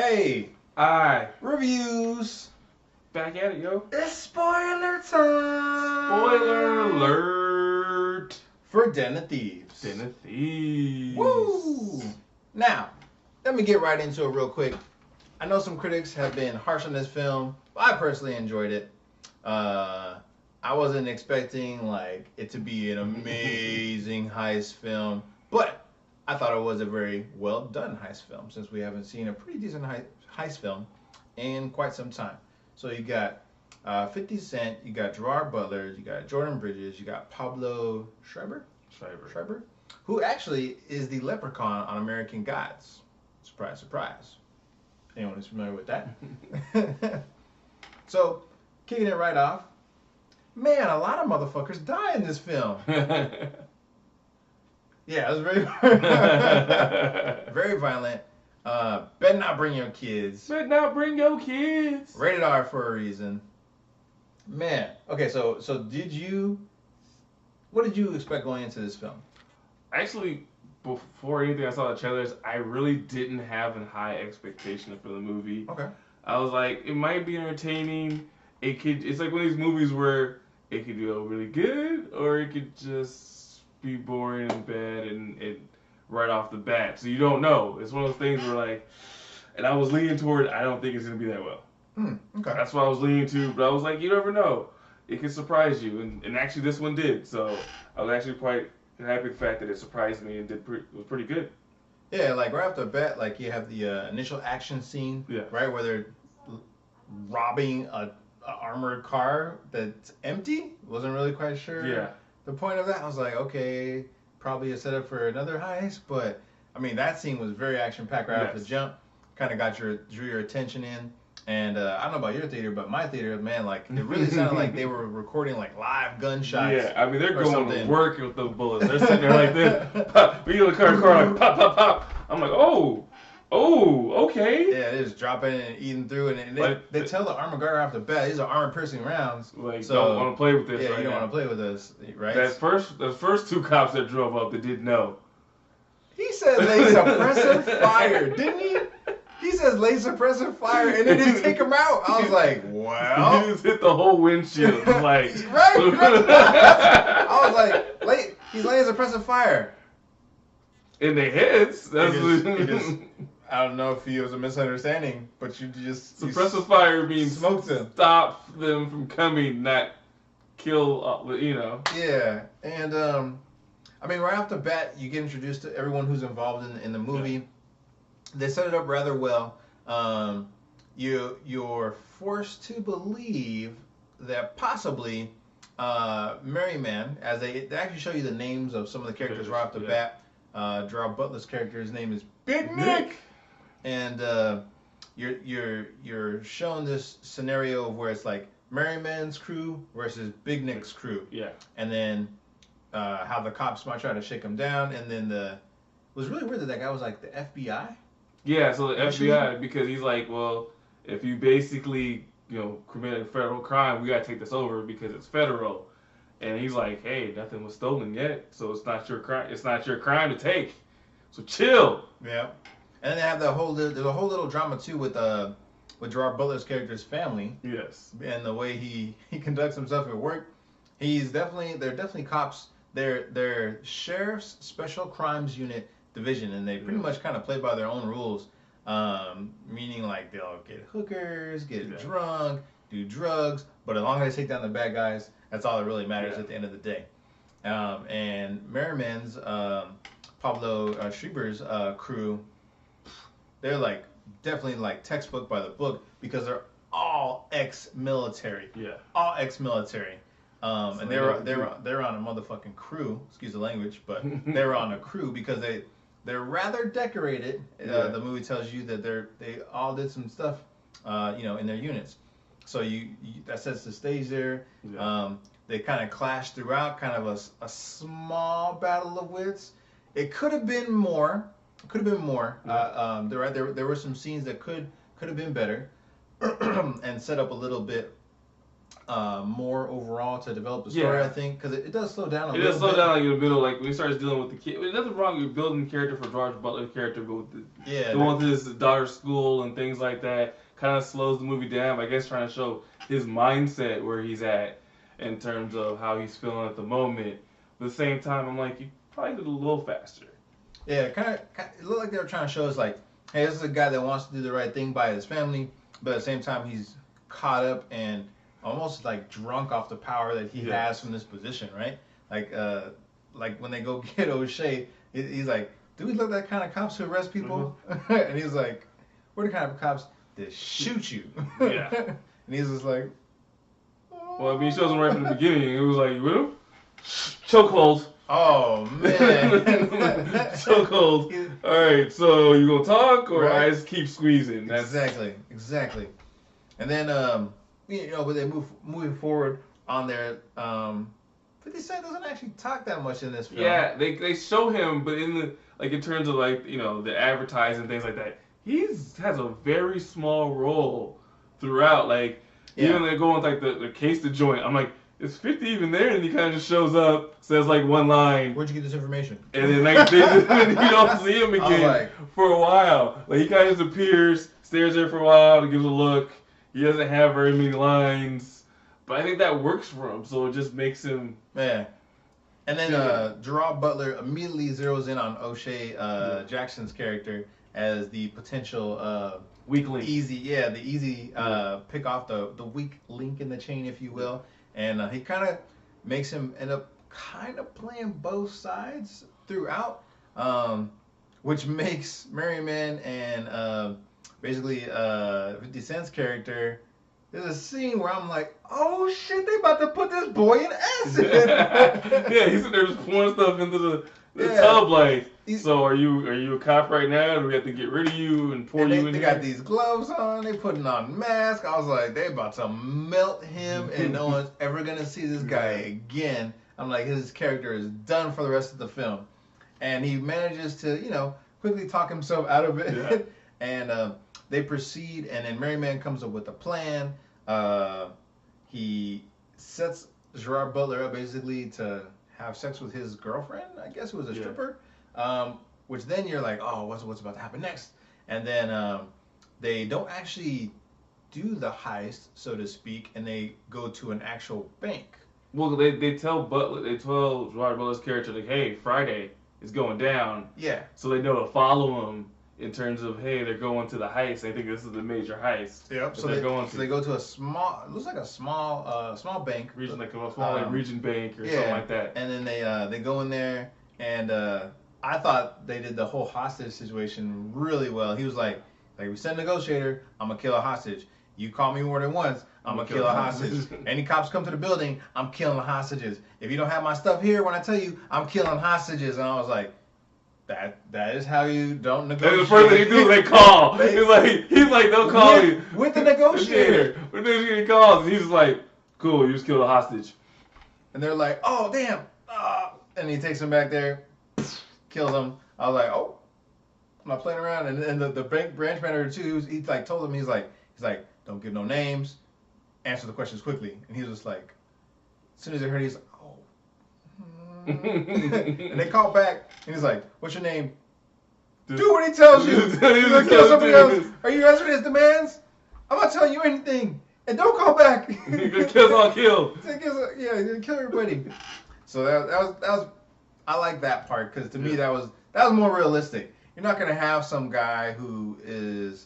Hey, Aye. reviews. Back at it, yo. It's spoiler time. Spoiler alert. For Den of Thieves. Den of Thieves. Woo! Now, let me get right into it real quick. I know some critics have been harsh on this film. But I personally enjoyed it. I wasn't expecting it to be an amazing heist film, but I thought it was a very well done heist film since we haven't seen a pretty decent heist film in quite some time. So you got 50 Cent, you got Gerard Butler, you got Jordan Bridges, you got Pablo Schreiber, who actually is the leprechaun on American Gods. Surprise, surprise. Anyone who's familiar with that? So, kicking it right off, man, a lot of motherfuckers die in this film. Yeah, it was very, very violent. Better not bring your kids. Better not bring your kids. Rated R for a reason. Man, okay, so what did you expect going into this film? Actually, before anything, I saw the trailers. I really didn't have a high expectation for the movie. Okay. I was like, it might be entertaining. It's like one of these movies where it could go really good, or it could just be boring and bad and right off the bat. So you don't know. It's one of those things where and I was leaning toward, I don't think it's gonna be that well. Okay. That's what I was leaning to, but I was like, you never know. It could surprise you, and actually this one did. So I was actually quite happy with the fact that it surprised me and was pretty good. Yeah, right off the bat, you have the initial action scene, Yeah. right, where they're robbing a armored car that's empty. Wasn't really quite sure. Yeah. The point of that, I was like, okay, probably a setup for another heist, but I mean that scene was very action packed right off the jump. Kind of drew your attention in. And I don't know about your theater, but my theater, man, it really sounded like they were recording live gunshots. Yeah, I mean they're going something. to work with the bullets. They're sitting there like this, pop, we get in the car like pop, pop, pop. I'm like, oh, okay. Yeah, they're just dropping and eating through, and they tell the armor guard off the bat, these are armor-piercing rounds. So don't want to play with this. Yeah, right you don't now. want to play with us, right? The first two cops that drove up, they didn't know. He said they suppressive fire, didn't he? He says laser suppressive fire, and then just take him out. I was like, well. He just hit the whole windshield. Right. I was like, he's laying suppressive fire. In their heads. That's I don't know if it was a misunderstanding, but you just... Suppressive fire means smoked him. Stop them from coming, not kill, Yeah, and, I mean, right off the bat, you get introduced to everyone who's involved in the movie. Yeah. They set it up rather well. You're forced to believe that possibly Merryman, as they actually show you the names of some of the characters right off the bat. Gerard Butler's character, his name is Big Nick, and you're shown this scenario where it's like Merryman's crew versus Big Nick's crew. Yeah. And then how the cops might try to shake him down, and then it was really weird that guy was like the FBI. Yeah, so the FBI, because he's like, well, if you basically, commit a federal crime, we gotta take this over because it's federal. And he's like, hey, nothing was stolen yet, so it's not your crime. It's not your crime to take. So chill. Yeah. And then they have there's a whole little drama too with Gerard Butler's character's family. Yes. And the way he conducts himself at work. They're definitely cops. They're sheriff's special crimes unit division, and they pretty much kind of play by their own rules, meaning they'll get hookers, get drunk, do drugs, but as long as they take down the bad guys, that's all that really matters at the end of the day. And Merriman's, Pablo Schreiber's crew, they're definitely textbook by the book because they're all ex-military. Yeah. All ex-military. And they're on a motherfucking crew. Excuse the language, but they're on a crew because they're rather decorated. The movie tells you that they all did some stuff, in their units. So that sets the stage there. Yeah. They kind of clash throughout, kind of a small battle of wits. It could have been more. Yeah. There were some scenes that could have been better, and set up a little bit more overall to develop the story. Yeah. I think because it does slow down a It little does slow bit. down like in the middle, like when he starts dealing with the kid. There's nothing wrong with building character for George Butler's character, but with Yeah, the one with his daughter's school and things like that kind of slows the movie down. I guess trying to show his mindset where he's at in terms of how he's feeling at the moment. But at the same time, I'm like, you probably did a little faster. yeah. Kind of. It looked like they were trying to show us like, hey, this is a guy that wants to do the right thing by his family, but at the same time he's caught up and almost like drunk off the power that he has from this position, right? Like when they go get O'Shea, he's like, "Do we look like kind of cops who arrest people?" Mm-hmm. And he's like, "We're the kind of cops that shoot you." Yeah. And he's just like, Well, I mean, he shows him right from the beginning. It was like, you with him? Chokehold. "Oh man." Chokehold. All right, so you gonna talk or Right. I just keep squeezing? That's Exactly. And then but they moving forward on their 50 Cent doesn't actually talk that much in this film. Yeah, they show him, but in the like in terms of like the advertising things like that, has a very small role throughout. Like even they're going with like the case the joint. I'm like, is 50 even there? And he kind of just shows up, says like one line. Where'd you get this information? And then like you don't see him again for a while. Like he kind of just appears, stares there for a while, gives a look. He doesn't have very many lines, but I think that works for him. So it just makes him. Yeah. And then Gerard Butler immediately zeroes in on O'Shea Jackson's character as the potential weak link. the easy pick off the weak link in the chain, if you will. And he kind of makes him end up kind of playing both sides throughout, which makes Merryman and basically 50 Cent's character. There's a scene where I'm like, oh shit, they about to put this boy in acid. Yeah, he's in there just pouring stuff into the tub like, so are you a cop right now? Do we have to get rid of you and pour you in They here? got these gloves on, they putting on masks. I was like, they about to melt him and no one's ever gonna see this guy again. I'm like, his character is done for the rest of the film. And he manages to, quickly talk himself out of it. Yeah. And they proceed, and then Merryman comes up with a plan. He sets Gerard Butler up basically to have sex with his girlfriend, I guess, who was a stripper. Which then you're like, oh, what's about to happen next? And then they don't actually do the heist, so to speak, and they go to an actual bank. Well, they tell Gerard Butler's character like, hey, Friday is going down. Yeah. So they know to follow him in terms of, hey, they're going to the heist. They think this is the major heist. Yep. So they go to a small, it looks like a small bank. Region, like a small like region bank or something like that. And then they go in there, and I thought they did the whole hostage situation really well. He was like we send a negotiator, I'm gonna kill a hostage. You call me more than once, I'm gonna kill a hostage. Any cops come to the building, I'm killing hostages. If you don't have my stuff here when I tell you, I'm killing hostages. And I was like, that is how you don't negotiate. And the first thing they do is they call. he's like, they'll call you. With the negotiator. When the negotiator calls, and he's like, cool, you just killed a hostage. And they're like, oh, damn. And he takes him back there, kills him. I was like, oh, I'm not playing around. And the bank branch manager, too, he like told him, he's like, don't give no names. Answer the questions quickly. And he was just like, as soon as he heard, he's like, oh. And they call back, and he's like, what's your name? Do what he tells you. He's gonna kill somebody else. Are you answering his demands? I'm not telling you anything. And don't call back. You're gonna kill all killed. Yeah, you're gonna kill everybody. So that was I like that part, because to me that was more realistic. You're not gonna have some guy who is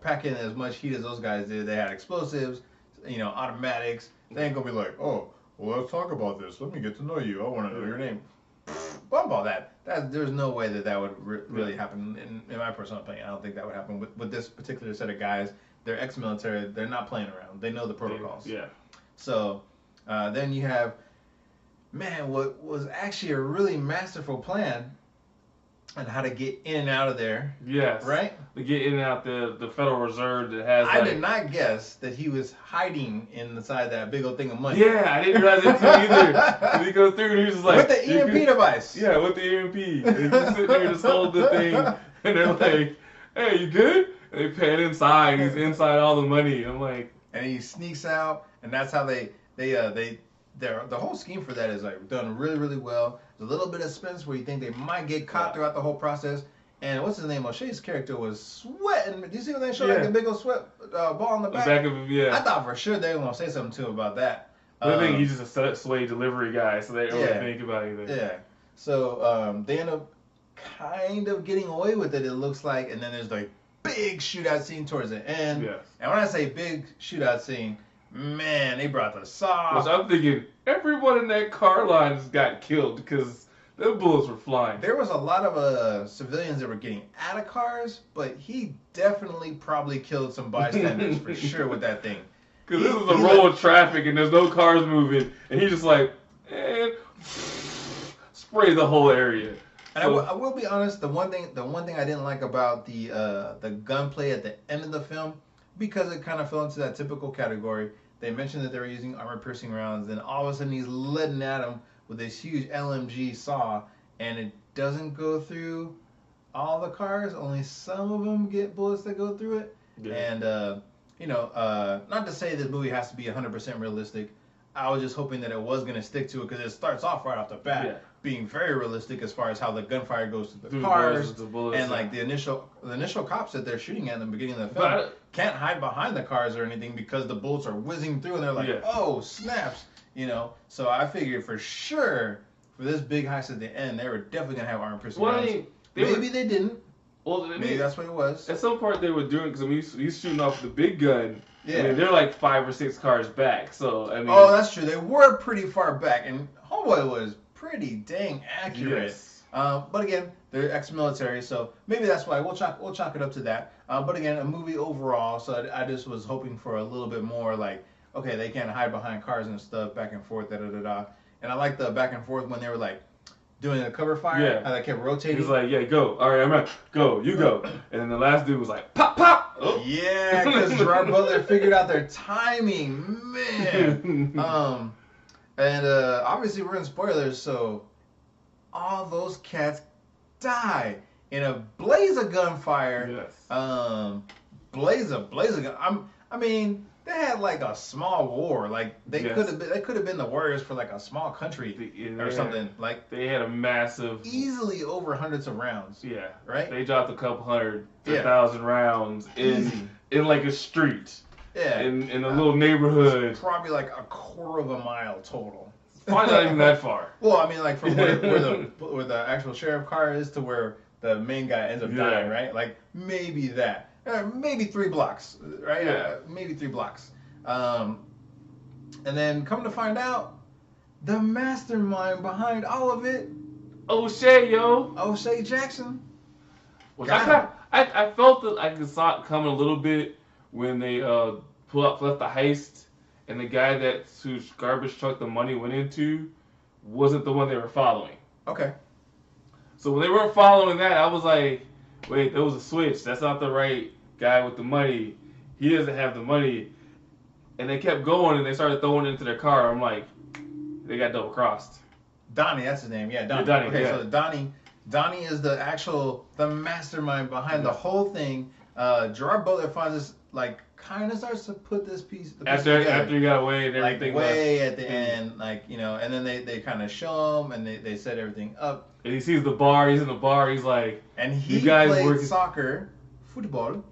packing as much heat as those guys did. They had explosives, automatics. They ain't gonna be like, oh, well, let's talk about this. Let me get to know you. I want to know your name. Bump all that. There's no way that would really happen. In my personal opinion, I don't think that would happen with this particular set of guys. They're ex-military. They're not playing around. They know the protocols. Yeah. So then you have, what was actually a really masterful plan on how to get in and out of there. Yes. Right? To get in and out the Federal Reserve that has. I did not guess that he was hiding inside that big old thing of money. Yeah, I didn't realize it too either. He goes through and he's just like. With the EMP device. Yeah, with the EMP. They just sit there and just hold the thing. And they're like, hey, you good? And they pan inside. He's inside all the money. I'm like. And he sneaks out. and that's how the whole scheme for that is like done really, really well. There's a little bit of suspense where you think they might get caught throughout the whole process. And what's his name? O'Shea's character was sweating. Do you see when they showed like the big old sweat ball in the back? The back of him, yeah. I thought for sure they were gonna say something too about that. I think he's just a sway delivery guy, so they don't really think about anything. Yeah. So they end up kind of getting away with it. It looks like, and then there's like big shootout scene towards the end. Yes. And when I say big shootout scene, man, they brought the saw. So I'm thinking everyone in that car line just got killed because the bullets were flying. There was a lot of civilians that were getting out of cars, but he definitely probably killed some bystanders for sure with that thing. Because this is a roll of traffic and there's no cars moving, and he just like, spray the whole area. And so, I will be honest, the one thing I didn't like about the gunplay at the end of the film, because it kind of fell into that typical category. They mentioned that they were using armor-piercing rounds, and all of a sudden he's letting at them with this huge LMG saw, and it doesn't go through all the cars. Only some of them get bullets that go through it. Yeah. And not to say this movie has to be 100% realistic. I was just hoping that it was going to stick to it because it starts off right off the bat being very realistic as far as how the gunfire goes through the cars and like the initial cops that they're shooting at in the beginning of the film can't hide behind the cars or anything because the bullets are whizzing through and they're like, oh snaps, So I figured for sure for this big heist at the end they were definitely going to have armor-piercing rounds. Maybe they didn't. Well, maybe that's what it was. At some part they were doing because he's shooting off the big gun. Yeah. I mean, they're like 5 or 6 cars back. So I mean. Oh, that's true. They were pretty far back, and Homeboy was pretty dang accurate. Yes. But again, they're ex-military, so maybe that's why we'll chalk it up to that. But again, a movie overall. So I just was hoping for a little bit more like, okay, they can't hide behind cars and stuff, back and forth, da da da da. And I like the back and forth when they were like doing a cover fire, how they kept rotating. He was like, yeah, go. All right, I'm out. Go, you go. And then the last dude was like, pop, pop. Oh. Yeah, because Gerard Butler figured out their timing, man. And obviously we're in spoilers, so all those cats die in a blaze of gunfire. Yes. Blaze of gun. I mean, they had like a small war. Like they could have been the warriors for like a small country or something. Like they had a massive, easily over hundreds of rounds. Yeah. Right. They dropped a couple hundred, 1,000 rounds in like a street. Yeah. In a little neighborhood. Probably like a quarter of a mile total. Probably not even that far. Well, I mean, like from where the actual sheriff car is to where the main guy ends up dying, right? Like maybe that. Maybe 3 blocks, right? Yeah. Maybe 3 blocks. And then come to find out, the mastermind behind all of it, O'Shea Jackson. Which I felt that I saw it coming a little bit when they left the heist, and the guy whose garbage truck the money went into wasn't the one they were following. Okay. So when they weren't following that, I was like, wait, there was a switch. That's not the right guy with the money. He doesn't have the money. And they kept going, and they started throwing it into their car. I'm like, they got double-crossed. Donnie, that's his name. Yeah, Donnie. Donnie, okay, so Donnie is the mastermind behind the whole thing. Gerard Butler finds this, like, kind of starts to put this piece together. After he got away and everything. Like, way at the end, like, and then they kind of show him, and they set everything up. And he sees the bar, he's in the bar, he's like, and he played soccer, football,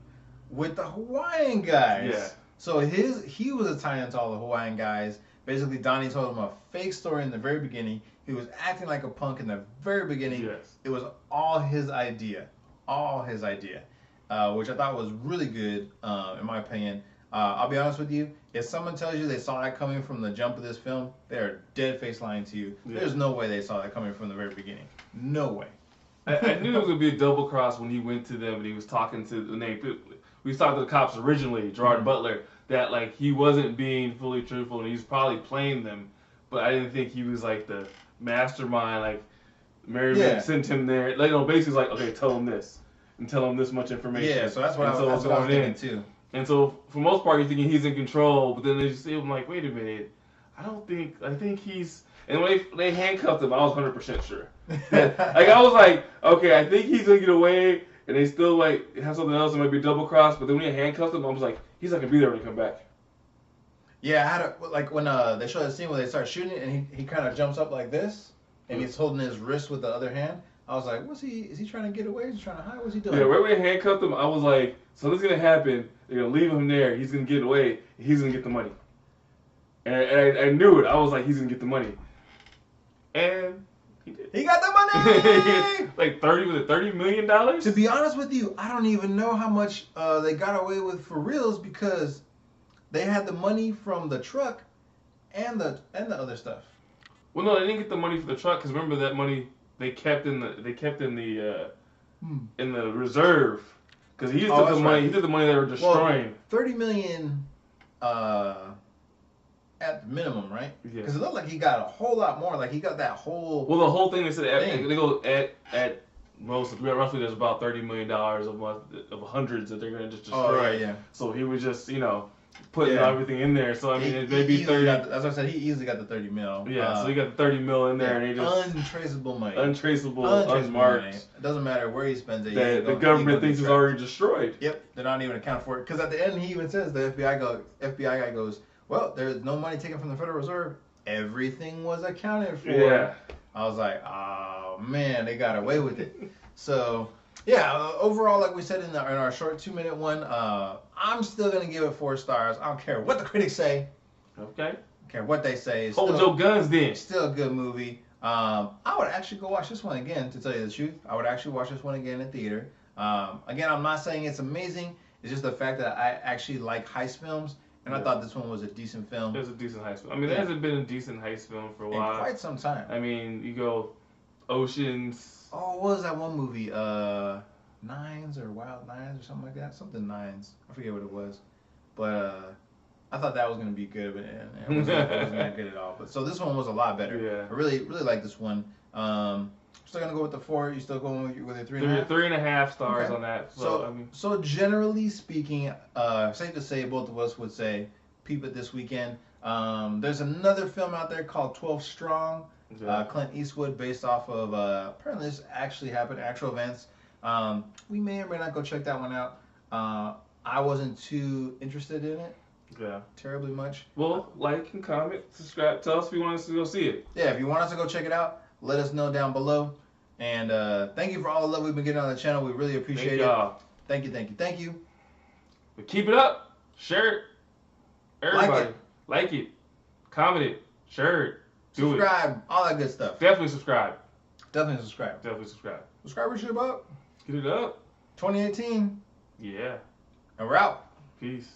with the Hawaiian guys. Yeah. So he was Italian to all the Hawaiian guys. Basically, Donnie told him a fake story in the very beginning. He was acting like a punk in the very beginning. Yes. It was all his idea. Which I thought was really good, in my opinion. I'll be honest with you. If someone tells you they saw that coming from the jump of this film, they are dead-faced lying to you. Yeah. There's no way they saw that coming from the very beginning. No way. I knew it was going to be a double cross when he went to them and he was talking to the name. We talked to the cops originally, Gerard Butler, that like he wasn't being fully truthful and he was probably playing them, but I didn't think he was like the mastermind. Like Merriman sent him there. Like, basically like, okay, tell him this and tell him this much information. Yeah, so that's what I was thinking too. And so for most part, you're thinking he's in control, but then they see him like, wait a minute, I think he's. And when they handcuffed him, I was 100% sure. Like I was like, okay, I think he's gonna get away, and they still like have something else that might be double crossed. But then when they handcuffed him, I was like, he's not gonna be there when he come back. Yeah, I had a, like when they show the scene where they start shooting and he kind of jumps up like this and he's holding his wrist with the other hand. I was like, what's he? Is he trying to get away? Is he trying to hide? What's he doing? Yeah, right when they handcuffed him, I was like, something's gonna happen. They're gonna leave him there. He's gonna get away. He's gonna get the money. And I knew it. I was like, he's gonna get the money. And he did. He got the money. Like $30 million? To be honest with you, I don't even know how much they got away with for reals because they had the money from the truck and the other stuff. Well, no, they didn't get the money for the truck because remember that money they kept in the reserve because he just took the money. Right. He took the money they were destroying. Well, $30 million at the minimum, right? Yeah. Because it looked like he got a whole lot more. Like he got that whole. Well, the whole thing they said they go at most roughly there's about $30 million of hundreds that they're gonna just destroy. Oh, right, yeah. So he was just putting everything in there. So I mean, it may be 30. As I said, he easily got the 30 mil. Yeah, so he got the 30 mil in there, and he just untraceable money, unmarked. Money. It doesn't matter where he spends it. That the government thinks is already destroyed. Yep, they're not even account for it. Because at the end, he even says the FBI guy goes, "Well, there's no money taken from the Federal Reserve. Everything was accounted for." Yeah. I was like, oh man, they got away with it. So. Yeah, overall, like we said in our short 2-minute one, I'm still going to give it 4 stars. I don't care what the critics say. Okay. I don't care what they say. It's Hold your guns then. Still a good movie. I would actually go watch this one again, to tell you the truth. I would actually watch this one again in theater. Again, I'm not saying it's amazing. It's just the fact that I actually like heist films, and I thought this one was a decent film. It was a decent heist film. I mean, there hasn't been a decent heist film for a while. In quite some time. I mean, you go Oceans. Oh, what was that one movie? Nines or Wild Nines or something like that? Something Nines. I forget what it was. But I thought that was going to be good, but it wasn't that good at all. But so this one was a lot better. Yeah. I really like this one. Still going to go with the 4. You still going with your 3.5? 3.5 stars okay. on that. So generally speaking, safe to say both of us would say peep it this weekend. There's another film out there called 12 Strong. Yeah. Clint Eastwood, based off of apparently this actually happened, actual events. We may or may not go check that one out. I wasn't too interested in it. Yeah. Terribly much. Well, like and comment, subscribe. Tell us if you want us to go see it. Yeah, if you want us to go check it out, let us know down below. And thank you for all the love we've been getting on the channel. We really appreciate it. Y'all. Thank you. But keep it up. Share it. Everybody. Like it. Comment it. Share it. Subscribe, all that good stuff. Definitely subscribe. Subscribership up. Get it up. 2018. Yeah. And we're out. Peace.